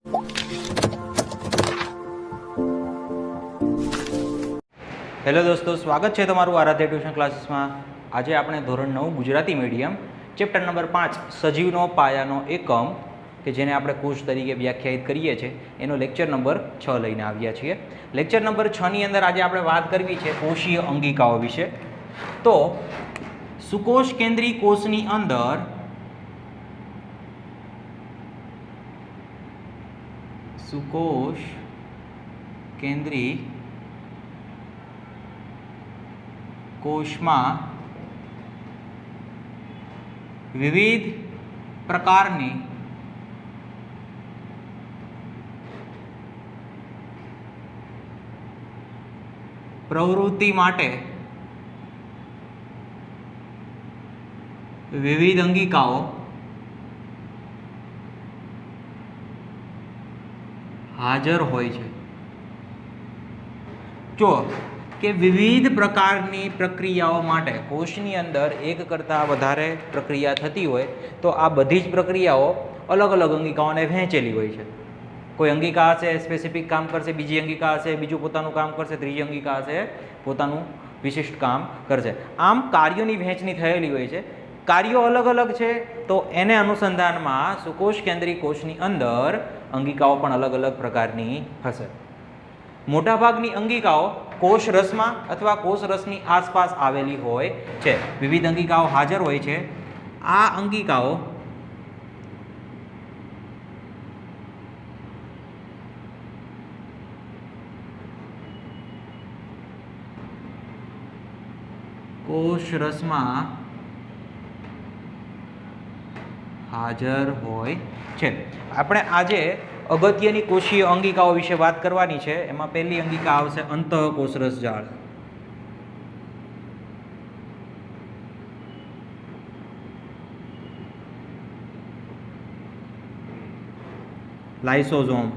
Hello દોસ્તો, સ્વાગત છે તમારું આરાધ્ય ટ્યુશન ક્લાસીસમાં. આજે આપણે ધોરણ 9 ગુજરાતી મીડિયમ ચેપ્ટર નંબર 5 સજીવનો પાયાનો એકમ કે જેને આપણે કોષ તરીકે વ્યાખ્યાયિત કરીએ છીએ એનો લેક્ચર નંબર 6 લઈને આવ્યા છીએ. લેક્ચર નંબર 6 ની અંદર આજે આપણે વાત કરવી છે કોષીય અંગિકાઓ વિશે. તો સુકોષ કેન્દ્રી કોષની અંદર સુકોષ કેન્દ્રી કોષમાં વિવિધ પ્રકારની પ્રવૃત્તિ માટે વિવિધ અંગિકાઓ હાજર હોય છે. જો કે વિવિધ પ્રકારની પ્રક્રિયાઓ માટે કોષની અંદર એક કરતાં વધારે પ્રક્રિયા થતી હોય તો આ બધી જ પ્રક્રિયાઓ અલગ અલગ અંગિકાઓને વહેંચેલી હોય છે. કોઈ અંગિકા હશે સ્પેસિફિક કામ કરશે, બીજી અંગિકા હશે બીજું પોતાનું કામ કરશે, ત્રીજી અંગિકા હશે પોતાનું વિશિષ્ટ કામ કરશે. આમ કાર્યોની વહેંચણી થયેલી હોય છે. કાર્યો અલગ અલગ છે તો એને અનુસંધાનમાં સુકોષ કેન્દ્રી કોષની અંદર અંગિકાઓ પણ અલગ અલગ પ્રકારની હશે. મોટાભાગની અંગિકાઓ કોષ રસમાં અથવા કોષ રસની આસપાસ આવેલી હોય છે. વિવિધ અંગિકાઓ હાજર હોય છે. આ અંગિકાઓ કોષ રસમાં હાજર હોય છે. આપણે આજે અગત્યની કોષીય અંગિકાઓ વિશે વાત કરવાની છે. એમાં પહેલી અંગિકા આવશે અંતઃકોષરસ જાળ. લાઇસોઝોમ.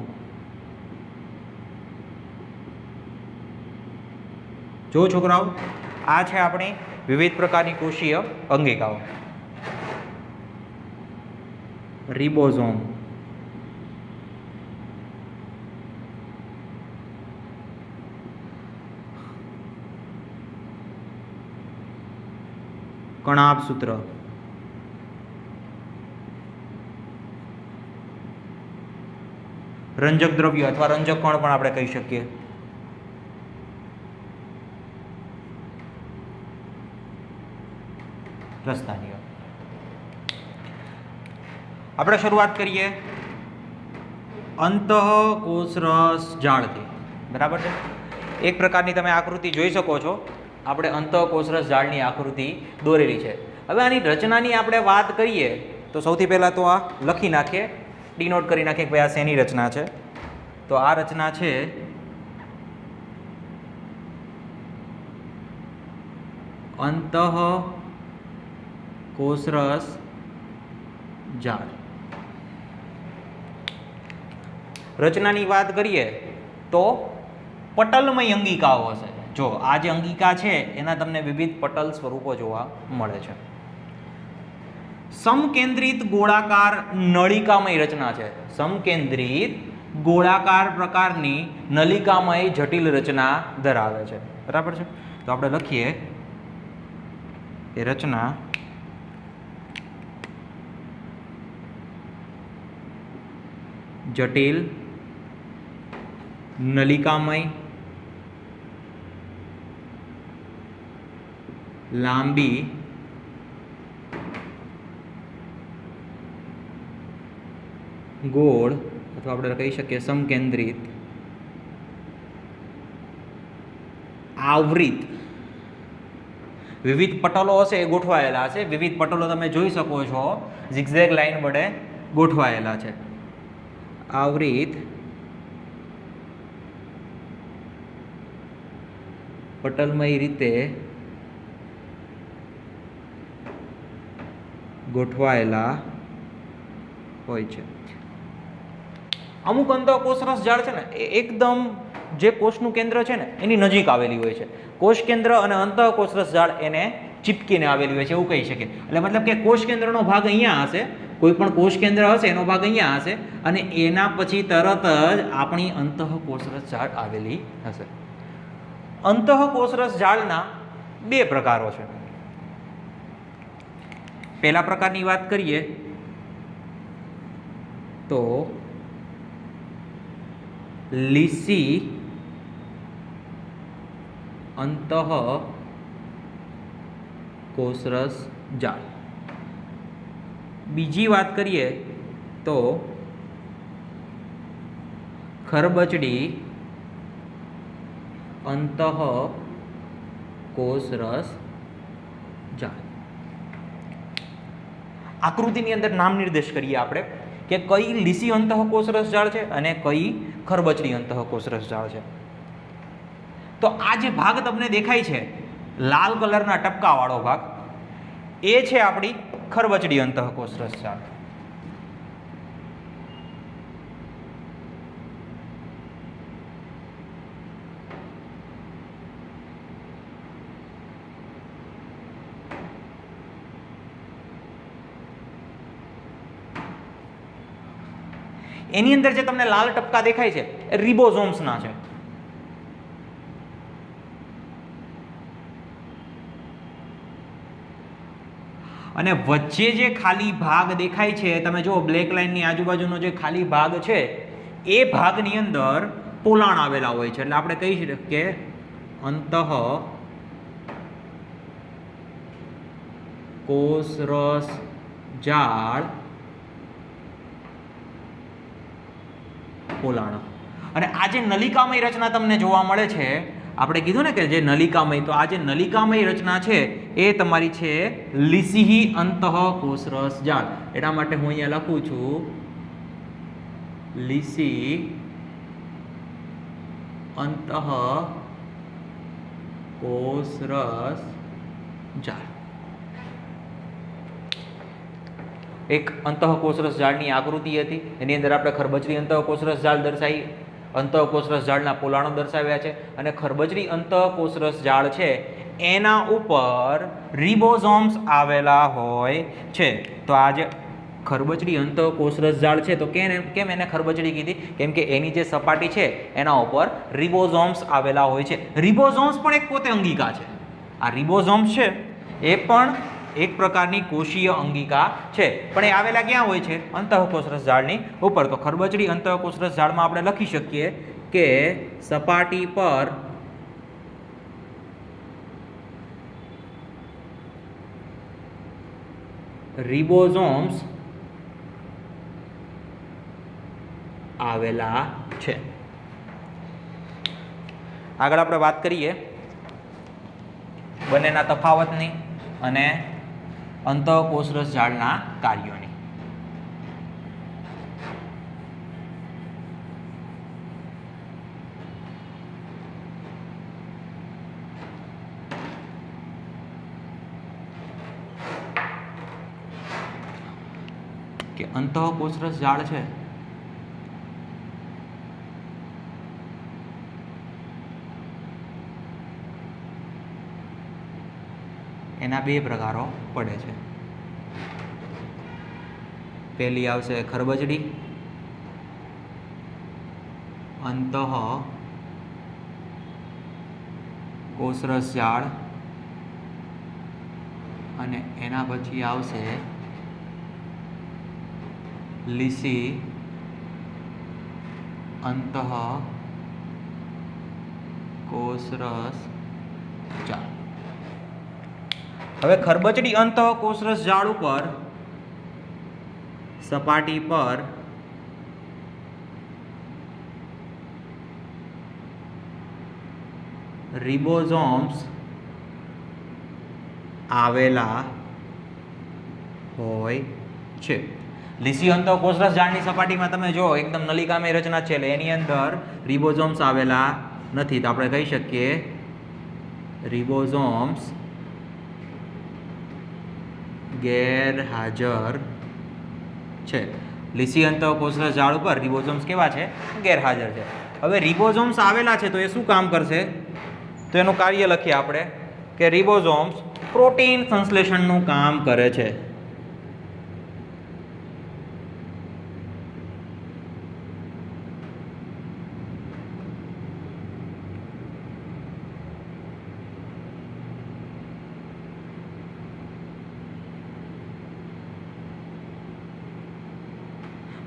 જો છોકરાઓ, આ છે આપણી વિવિધ પ્રકારની કોષીય અંગિકાઓ. રિબોઝોમ, કણાભસૂત્ર, રંજક દ્રવ્ય અથવા રંજક કણ પણ આપણે કહી શકીએ. રસધાનીઓ. આપણે શરૂઆત કરીએ અંતઃકોષરસ જાળથી. બરાબર છે. એક પ્રકારની તમે આકૃતિ જોઈ શકો છો. આપણે અંતઃકોષરસ જાળની આકૃતિ દોરેલી છે. હવે આની રચનાની આપણે વાત કરીએ તો સૌથી પહેલાં તો આ લખી નાખીએ, ડીનોટ કરી નાખીએ કે ભાઈ આ શેની રચના છે. તો આ રચના છે અંતઃકોષરસ જાળ. રચનાની વાત કરીએ તો પટલમય અંગિકાઓ હશે. જો આ જે અંગિકા છે એના તમને વિવિધ પટલ સ્વરૂપો જોવા મળે છે. સમકેન્દ્રિત ગોળાકાર નળિકામય રચના છે. સમકેન્દ્રિત ગોળાકાર પ્રકારની નલિકામય જટિલ રચના ધરાવે છે. બરાબર છે. તો આપણે લખીએ એ રચના જટિલ નલિકામય લાંબી ગોળ અથવા આપણે કહી શકીએ સમકેન્દ્રિત આવૃત વિવિધ પટલો હશે એ ગોઠવાયેલા હશે. વિવિધ પટલો તમે જોઈ શકો છો ઝિગઝેગ લાઈન વડે ગોઠવાયેલા છે. આવૃત પટલમય રીતે ગોઠવાયેલા હોય છે. અમુક અંતઃકોષરસ જાળ છે ને એ એકદમ જે કોષનું કેન્દ્ર છે ને એની નજીક આવેલી હોય છે. કોષ કેન્દ્ર અને અંતઃકોષરસ જાળ એને ચીપકીને આવેલી હોય છે એવું કહી શકીએ. એટલે મતલબ કે કોષ કેન્દ્રનો ભાગ અહીંયા હશે કોઈપણ કોષ કેન્દ્ર હશે એનો ભાગ અહીંયા હશે અને એના પછી તરત જ આપણી અંતઃકોષરસ જાળ આવેલી હશે. અંતઃકોષરસ જાળના બે પ્રકારો છે. પહેલા પ્રકારની વાત કરીએ તો લીસી અંતઃકોષરસ જાળ. બીજી વાત કરીએ તો ખરબચડી અંતઃકોષરસ જાળ. આકૃતિની અંદર નામ નિર્દેશ કરીએ આપણે કે કઈ લીસી અંતઃકોષરસ જાળ છે અને કઈ ખરબચડી અંતઃકોષરસ જાળ છે. તો આ જે ભાગ તમને દેખાય છે લાલ કલરના ટપકાવાળો ભાગ એ છે આપણી ખરબચડી અંતઃકોષરસ જાળ. એની અંદર જે તમને લાલ ટપકા દેખાય છે એ રિબોઝોમ્સના છે. અને વચ્ચે જે ખાલી ભાગ દેખાય છે તમે જો બ્લેક લાઇનની આજુબાજુનો જે ખાલી ભાગ છે એ ભાગની અંદર પોલાણ આવેલા હોય છે એટલે આપણે કહી શકીએ કે અંતઃકોષરસ જાળ પોલાણ. અને આ જે નલિકામય રચના તમને જોવા મળે છે આપણે કીધું ને કે જે નલિકામય, તો આ જે નલિકામય રચના છે એ તમારી છે લીસી અંતઃકોષરસ જાળ. એના માટે હું અહીંયા લખું છું લીસી અંતઃકોષરસ જાળ. એક અંતઃકોષરસ જાળની આકૃતિ હતી એની અંદર આપણે ખરબચડી અંતઃકોષરસ જાળ દર્શાવી, અંતઃકોષરસ જાળના પોલાણો દર્શાવ્યા છે અને ખરબચડી અંતઃકોષરસ જાળ છે એના ઉપર રિબોઝોમ્સ આવેલા હોય છે. તો આ જે ખરબચડી અંતઃકોષરસ જાળ છે તો કેમ એને ખરબચડી કીધી? કેમ કે એની જે સપાટી છે એના ઉપર રિબોઝોમ્સ આવેલા હોય છે. રિબોઝોમ્સ પણ એક પોતે અંગિકા છે. આ રિબોઝોમ્સ છે એ પણ એક પ્રકારની કોષીય અંગિકા છે, પણ એ આવેલા ક્યાં હોય છે? અંતઃકોષરસ જાળની ઉપર. તો ખરબચડી અંતઃકોષરસ જાળમાં આપણે લખી શકીએ કે સપાટી પર રિબોઝોમ્સ આવેલા છે. આગળ આપણે વાત કરીએ બંનેના તફાવતની અને અંતઃકોષરસ જાળના કાર્યોની. કે અંતઃકોષરસ જાળ છે એના બે પ્રકારો પડે છે. પહેલી આવશે ખરબચડી અંતઃકોષરસ જાળ અને એના પછી આવશે લીસી અંતઃકોષરસ જાળ. હવે ખરબચડી અંતઃકોષરસ જાળ ઉપર સપાટી પર રિબોઝોમ્સ આવેલા હોય છે. લીસી અંતઃકોષરસ જાળની સપાટીમાં તમે જો એકદમ નલિકામય રચના છે એટલે એની અંદર રિબોઝોમ્સ આવેલા નથી, તો આપણે કહી શકીએ રિબોઝોમ્સ ગેરહાજર છે. લીસી અંતઃકોષરસ જાળ ઉપર રિબોઝોમ્સ કેવા છે? ગેરહાજર છે. હવે રિબોઝોમ્સ આવેલા છે તો એ શું કામ કરશે? તો એનું કાર્ય લખીએ આપણે કે રિબોઝોમ્સ પ્રોટીન સંશ્લેષણનું કામ કરે છે.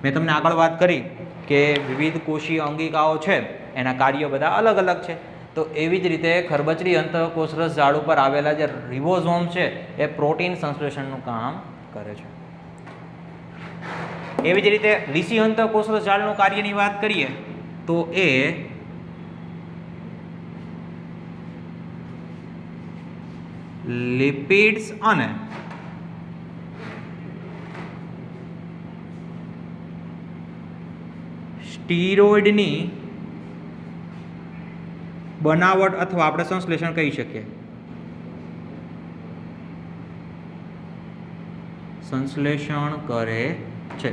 મેં તમને આગળ વાત કરી કે વિવિધ કોષીય અંગિકાઓ છે એના કાર્યો બધા અલગ અલગ છે. તો એવી જ રીતે ખરબચડી અંતઃકોષરસ ઝાડ ઉપર આવેલા જે રિબોઝોમ છે એ પ્રોટીન સંશ્લેષણનું કામ કરે છે. એવી જ રીતે લીસી અંતઃકોષરસ ઝાડનું કાર્યની વાત કરીએ તો એ લિપિડ્સ અને સ્ટીરોઇડની બનાવટ અથવા આપણે સંશ્લેષણ કહી શકીએ. સંશ્લેષણ કરે છે.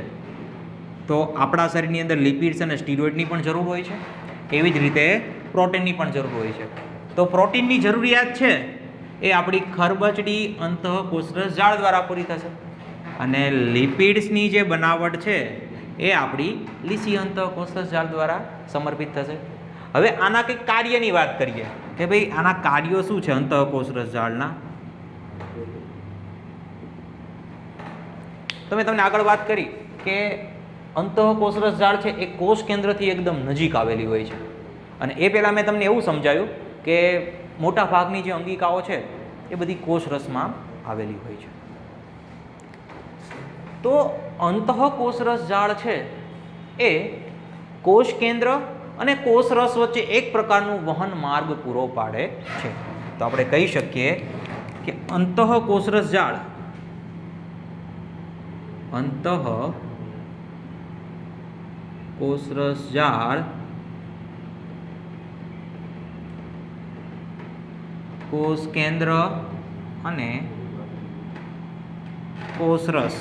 તો આપણા શરીરની અંદર લિપિડ્સ અને સ્ટીરોઇડની પણ જરૂર હોય છે, એવી જ રીતે પ્રોટીનની પણ જરૂર હોય છે. તો પ્રોટીનની જરૂરિયાત છે એ આપણી ખરબચડી અંતઃકોષરસ ઝાડ દ્વારા પૂરી થશે અને લિપિડ્સની જે બનાવટ છે એ આપણી લીસી અંતઃકોષરસ ઝાડ દ્વારા સમર્પિત થશે. હવે આના કંઈક કાર્યની વાત કરીએ કે ભાઈ આના કાર્યો શું છે અંતઃકોષરસ ઝાડના. તો મેં તમને આગળ વાત કરી કે અંતઃકોષરસ ઝાડ છે એ કોષ કેન્દ્રથી એકદમ નજીક આવેલી હોય છે અને એ પહેલાં મેં તમને એવું સમજાવ્યું કે મોટા ભાગની જે અંગિકાઓ છે એ બધી કોષરસમાં આવેલી હોય છે. તો અંતઃકોષરસ ઝાડ છે એ કોષ કેન્દ્ર અને કોષરસ વચ્ચે એક પ્રકારનું વહન માર્ગ પૂરો પાડે છે. તો આપણે કહી શકીએ કે અંતઃકોષરસ ઝાડ કોષ કેન્દ્ર અને કોષરસ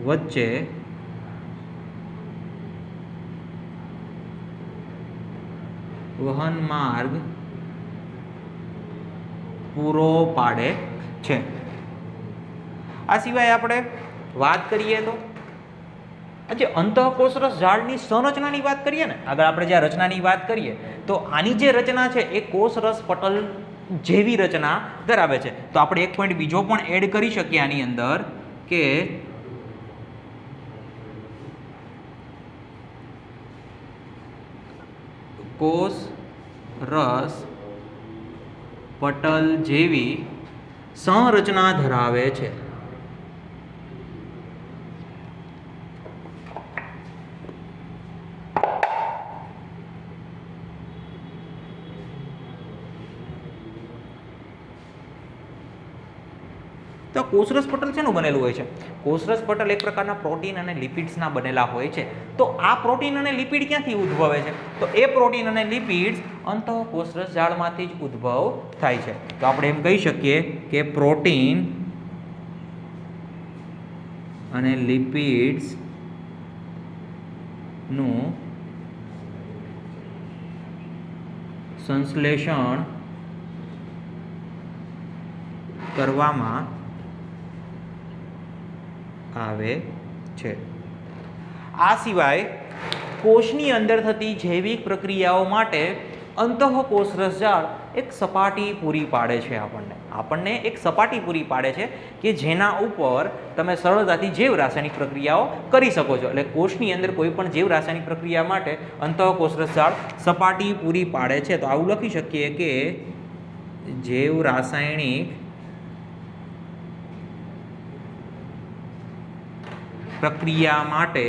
વચ્ચે વહન માર્ગ પૂરો પાડે છે. આ સિવાય આપણે વાત કરીએ તો જે અંતઃકોષરસ ઝાડની સંરચનાની વાત કરીએ ને, આગળ આપણે જે રચનાની વાત કરીએ તો આની જે રચના છે એ કોષરસ પટલ જેવી રચના ધરાવે છે. તો આપણે એક પોઈન્ટ બીજો પણ એડ કરી શકીએ આની અંદર કે કોષરસ પટલ જેવી સંરચના ધરાવે છે. તો કોષરસ પટલ શેનું બનેલું હોય છે? કોષરસ પટલ એક પ્રકારના પ્રોટીન અને લિપિડ્સના બનેલા હોય છે. તો આ પ્રોટીન અને લિપિડ ક્યાંથી ઉદ્ભવે છે? તો એ પ્રોટીન અને લિપિડ્સ અંતઃકોષરસ ઝાડમાંથી જ ઉદ્ભવ થાય છે. તો આપણે એમ કહી શકીએ કે પ્રોટીન અને લિપિડ્સ નું સંશ્લેષણ કરવામાં આવે છે. આ સિવાય કોષની અંદર થતી જૈવિક પ્રક્રિયાઓ માટે અંતઃકોષરસ ઝાડ એક સપાટી પૂરી પાડે છે. આપણને એક સપાટી પૂરી પાડે છે કે જેના ઉપર તમે સરળતાથી જૈવ રાસાયણિક પ્રક્રિયાઓ કરી શકો છો. એટલે કોષની અંદર કોઈ પણ જૈવ રાસાયણિક પ્રક્રિયા માટે અંતઃકોષરસ ઝાડ સપાટી પૂરી પાડે છે. તો આવું લખી શકીએ કે જૈવ રાસાયણિક પ્રક્રિયા માટે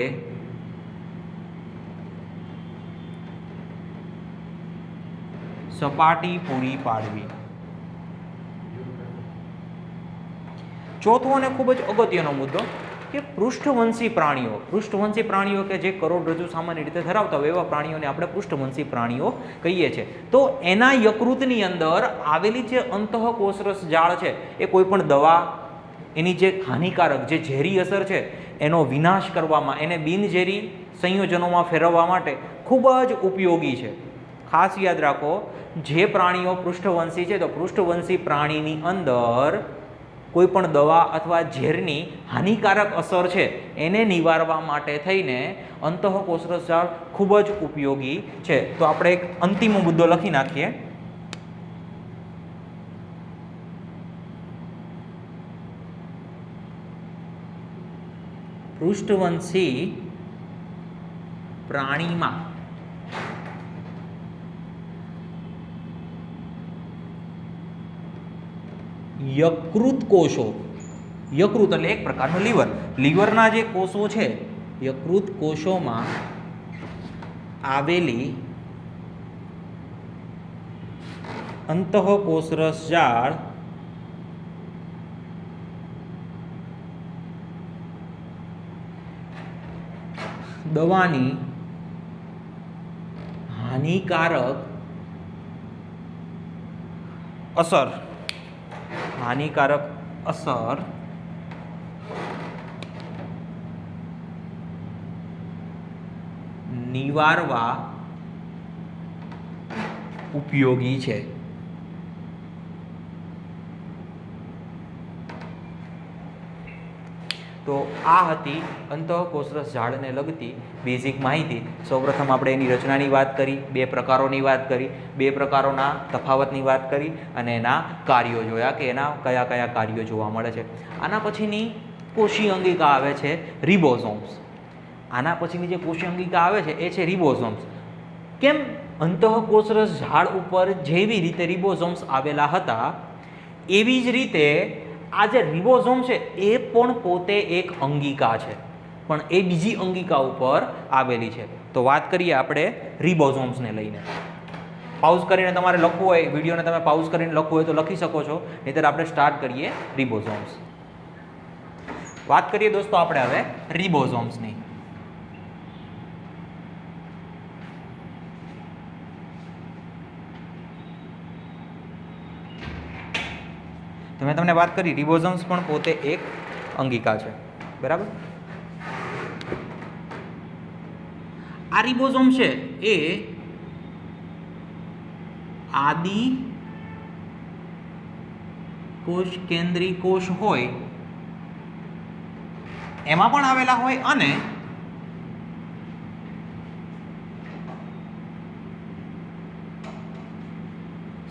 સપાટી પૂરી પાડવી. ચોથો અને ખૂબ જ અગત્યનો મુદ્દો કે પૃષ્ઠવંશી પ્રાણીઓ કે જે કરોડરજ્જુ સામાન્ય રીતે ધરાવતા હોય એવા પ્રાણીઓને આપણે પૃષ્ઠવંશી પ્રાણીઓ કહીએ છીએ. તો એના યકૃતની અંદર આવેલી જે અંતઃકોષરસ ઝાડ છે એ કોઈ પણ દવા, એની જે હાનિકારક જે ઝેરી અસર છે એનો વિનાશ કરવામાં, એને બિનઝેરી સંયોજનોમાં ફેરવવા માટે ખૂબ જ ઉપયોગી છે. ખાસ યાદ રાખો, જે પ્રાણીઓ પૃષ્ઠવંશી છે તો પૃષ્ઠવંશી પ્રાણીની અંદર કોઈ પણ દવા અથવા ઝેરની હાનિકારક અસર છે એને નિવારવા માટે થઈને અંતઃકોષરસ ઝાડ ખૂબ જ ઉપયોગી છે. તો આપણે એક અંતિમ મુદ્દો લખી નાખીએ. પૃષ્ઠવંશી પ્રાણીમાં યકૃત કોષો, યકૃત એટલે એક પ્રકારનું લીવર, લીવરના જે કોષો છે યકૃત કોષોમાં આવેલી અંતઃકોષરસ જાળ દવાની હાનિકારક અસર નિવારવા ઉપયોગી છે. તો આ હતી અંતઃકોષરસ ઝાડને લગતી બેઝિક માહિતી. સૌપ્રથમ આપણે એની રચનાની વાત કરી, બે પ્રકારોની વાત કરી, બે પ્રકારોના તફાવતની વાત કરી અને એના કાર્યો જોયા કે એના કયા કયા કાર્યો જોવા મળે છે. આના પછીની કોષીય અંગિકા આવે છે રિબોઝોમ્સ. આના પછીની જે કોષીય અંગિકા આવે છે એ છે રિબોઝોમ્સ. કેમ અંતઃકોષરસ ઝાડ ઉપર જેવી રીતે રિબોઝોમ્સ આવેલા હતા એવી જ રીતે આ જે રિબોઝોમ છે એ પણ પોતે એક અંગિકા છે, પણ એ બીજી અંગિકા ઉપર આવેલી છે. તો વાત કરીએ આપણે રિબોઝોમ્સને લઈને. પાઉઝ કરીને તમારે લખવું હોય, વિડીયોને તમે પાઉઝ કરીને લખવું હોય તો લખી શકો છો, નહીંતર આપણે સ્ટાર્ટ કરીએ રિબોઝોમ્સ. વાત કરીએ દોસ્તો આપણે હવે રિબોઝોમ્સની. તો મેં તમને વાત કરી રિબોઝોમ્સ પણ પોતે એક અંગિકા છે, બરાબર. આ રિબોઝોમ છે એ આદિ કોષ કેન્દ્રી કોષ હોય એમાં પણ આવેલા હોય અને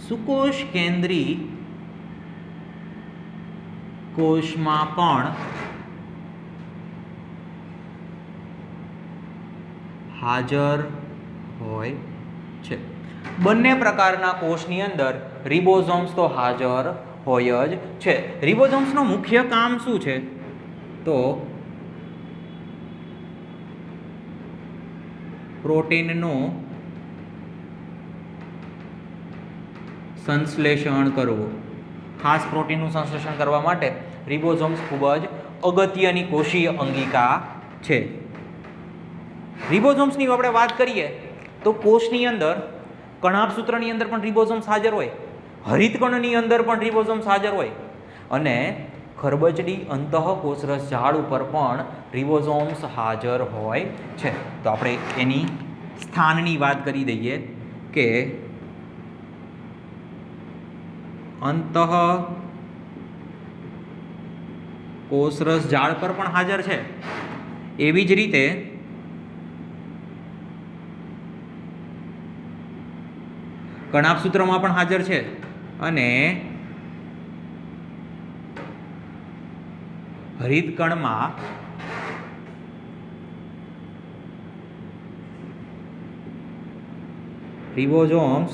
સુકોષ કેન્દ્રી કોષમાં પણ હાજર હોય છે. બંને પ્રકારના કોષની અંદર રિબોઝોમ્સ તો હાજર હોય જ છે. રિબોઝોમ્સનું મુખ્ય કામ શું છે તો પ્રોટીનનું સંશ્લેષણ કરવું. ખાસ પ્રોટીનનું સંશ્લેષણ કરવા માટે રિબોઝોમ્સ ખૂબ જ અગત્યની કોષીય અંગિકા છે. રિબોઝોમ્સની આપણે વાત કરીએ તો કોષની અંદર કણાભસૂત્રની અંદર પણ રિબોઝોમ્સ હાજર હોય, હરિતકણની અંદર પણ રિબોઝોમ્સ હાજર હોય અને ખરબચડી અંતઃકોષરસ ઝાડ ઉપર પણ રિબોઝોમ્સ હાજર હોય છે. તો આપણે એની સ્થાનની વાત કરી દઈએ કે અંતઃકોષરસ ઝાડ પર પણ હાજર છે, એવી જ રીતે કણાભસૂત્રમાં પણ હાજર છે અને હરિતકણમાં રિબોઝોમ્સ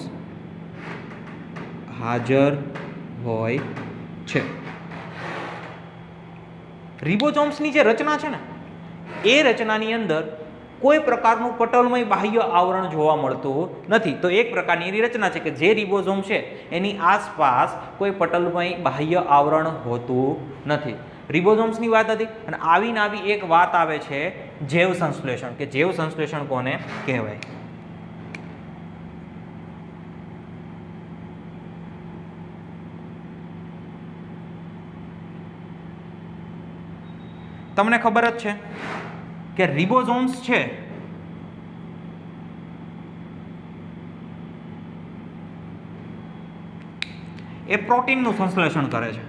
હાજર હોય છે. રિબોઝોમ્સની જે રચના છે ને એ રચનાની અંદર કોઈ પ્રકારનું પટલમય બાહ્ય આવરણ જોવા મળતું નથી. તો એક પ્રકારની એની રચના છે કે જે રિબોઝોમ છે એની આસપાસ કોઈ પટલમય બાહ્ય આવરણ હોતું નથી. રિબોઝોમ્સની વાત હતી અને આવીને આવી એક વાત આવે છે જૈવ સંશ્લેષણ, કે જૈવ સંશ્લેષણ કોને કહેવાય. તમને ખબર જ છે કે રિબોઝોમ્સ છે એ પ્રોટીનનું સંશ્લેષણ કરે છે.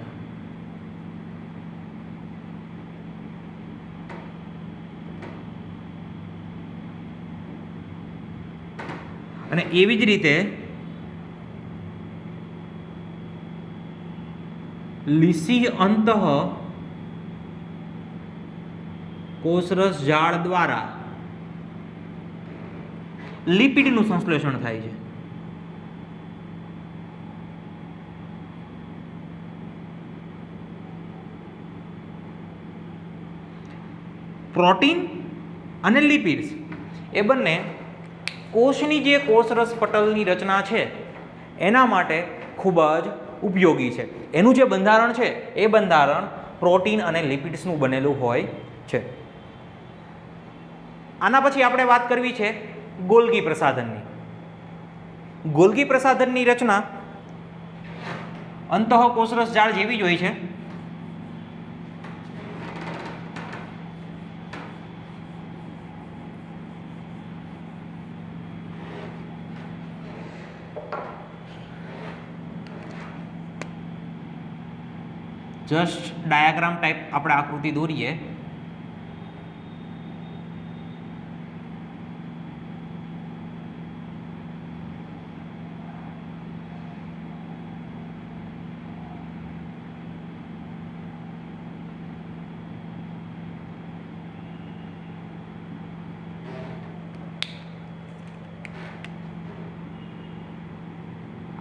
અને એવી જ રીતે લીસી અંતઃ કોષરસ જાળ દ્વારા લિપિડનું સંશ્લેષણ થાય છે. પ્રોટીન અને લિપિડ્સ એ બંને કોષની જે કોષરસ પટલની રચના છે એના માટે ખૂબ જ ઉપયોગી છે. એનું જે બંધારણ છે એ બંધારણ પ્રોટીન અને લિપિડ્સનું બનેલું હોય છે. આના પછી આપણે વાત કરવી છે ગોલ્ગી પ્રસાધનની. ગોલ્ગી પ્રસાધનની રચના અંતઃકોષરસ જાળ જેવી જ હોય છે. જસ્ટ ડાયાગ્રામ ટાઈપ આપણે આકૃતિ દોરીએ.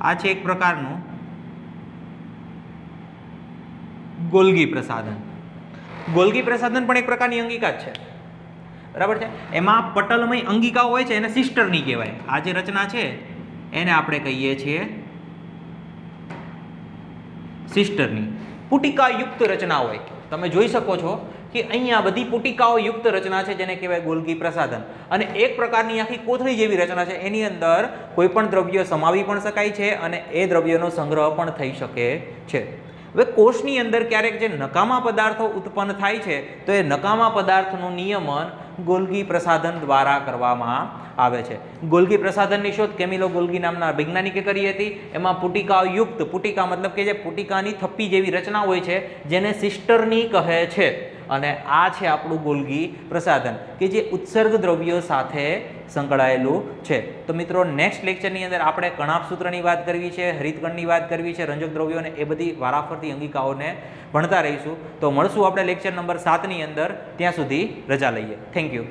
આ છે એક પ્રકારનું ગોલ્ગી પ્રસાધન. ગોલ્ગી પ્રસાધન પણ એક પ્રકારની અંગિકા જ છે, બરાબર છે. એમાં પટલમય અંગિકાઓ હોય છે, એને સિસ્ટરની કહેવાય. આ જે રચના છે એને આપણે કહીએ છીએ સિસ્ટરની. પુટિકાયુક્ત રચના હોય. તમે જોઈ શકો છો કે અહીંયા બધી પુટિકાઓ યુક્ત રચના છે જેને કહેવાય ગોલ્ગી પ્રસાધન. અને એક પ્રકારની આખી કોથળી જેવી રચના છે, એની અંદર કોઈ પણ દ્રવ્ય સમાવી પણ શકાય છે અને એ દ્રવ્યનો સંગ્રહ પણ થઈ શકે છે. હવે કોષની અંદર ક્યારેક જે નકામા પદાર્થો ઉત્પન્ન થાય છે તો એ નકામા પદાર્થનું નિયમન ગોલ્ગી પ્રસાધન દ્વારા કરવામાં આવે છે. ગોલ્ગી પ્રસાધનની શોધ કેમિલો ગોલ્ગી નામના વૈજ્ઞાનિકે કરી હતી. એમાં પુટિકાયુક્ત, પુટિકા મતલબ કે જે પુટિકાની થપ્પી જેવી રચના હોય છે જેને સિસ્ટરની કહે છે. અને આ છે આપણું ગોલ્ગી પ્રસાધન કે જે ઉત્સર્ગ દ્રવ્યો સાથે સંકળાયેલું છે. તો મિત્રો નેક્સ્ટ લેક્ચરની અંદર આપણે કણાભ સૂત્રની વાત કરવી છે, હરિતકણની વાત કરવી છે, રંજક દ્રવ્યોને એ બધી વારાફરતી અંગિકાઓને ભણતા રહીશું. તો મળશું આપણે લેક્ચર નંબર 7ની અંદર. ત્યાં સુધી રજા લઈએ. Thank you.